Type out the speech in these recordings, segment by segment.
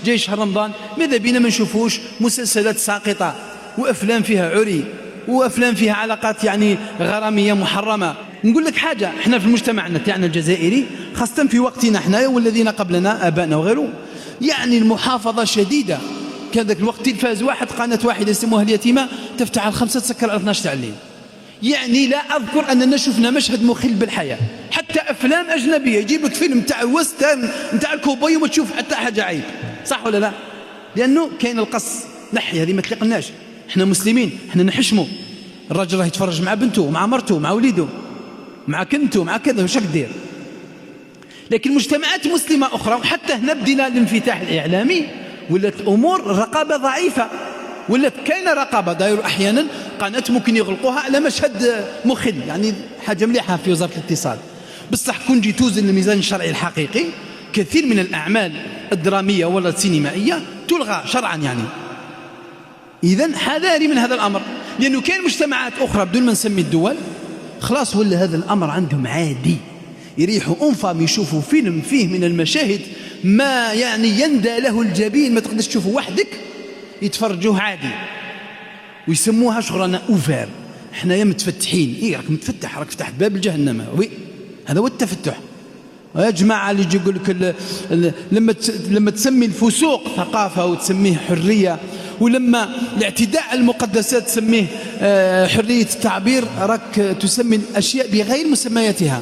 جاي شهر رمضان ماذا بينا ما نشوفوش مسلسلات ساقطة وأفلام فيها عري وأفلام فيها علاقات يعني غرامية محرمة. نقول لك حاجة، احنا في المجتمع تاعنا الجزائري خاصة في وقتنا احنا والذين قبلنا آبائنا وغيره، يعني المحافظة شديدة. كان ذاك الوقت تلفاز واحد قناة واحدة يسموها اليتيمة تفتح على 5 تسكر على 12 تاع الليل. يعني لا أذكر أننا شفنا مشهد مخل بالحياة. حتى أفلام أجنبية يجيب لك فيلم تاع الوسترن تاع الكوبوي وما تشوف حتى حاجة عيب، صح ولا لا؟ لأنه كاين القص، نحي هذه ما تليقناش. احنا مسلمين، احنا نحشموا. الراجل راه يتفرج مع بنته مع مرته مع وليده مع كنته مع كذا، واش راك دير؟ لكن مجتمعات مسلمة أخرى وحتى هنا بدينا الانفتاح الإعلامي ولات الأمور الرقابة ضعيفة، ولات كاينة رقابة. دايروا أحيانا قناة ممكن يغلقوها على مشهد مخل، يعني حاجة مليحة في وزارة الاتصال. بصح كون جي توزن الميزان الشرعي الحقيقي كثير من الأعمال الدرامية ولا السينمائية تلغى شرعا يعني. إذن حذاري من هذا الأمر، لأنه كاين مجتمعات أخرى بدون ما نسمي الدول خلاص ولا هذا الأمر عندهم عادي، يريحوا أنفهم يشوفوا فيلم فيه من المشاهد ما يعني يندى له الجبين ما تقدرش تشوفه وحدك، يتفرجوه عادي ويسموها شغلنا أوفر. احنا يا متفتحين، إيه راك متفتح، راك فتحت باب الجهنم، وي هذا هو التفتح. يا جماعة اللي يجي يقول لك لما تسمي الفسوق ثقافة وتسميه حرية، ولما الاعتداء على المقدسات تسميه حرية التعبير، راك تسمي الأشياء بغير مسمياتها.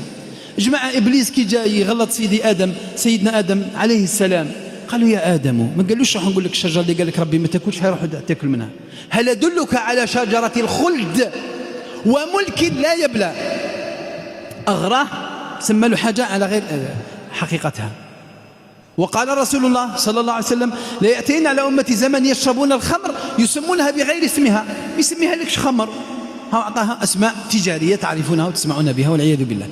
جماعة إبليس كي جاي يغلط سيدنا آدم عليه السلام، قالوا يا آدم، ما قالوش راح نقول لك الشجرة اللي قال لك ربي ما تاكلش حيروح تاكل منها، هل أدلك على شجرة الخلد وملك لا يبلى؟ أغراه، سمى له حاجة على غير حقيقتها. وقال رسول الله صلى الله عليه وسلم لا يأتين على أمتي زمن يشربون الخمر يسمونها بغير اسمها، يسميها لكش خمر، أعطاها أسماء تجارية تعرفونها وتسمعون بها والعياذ بالله.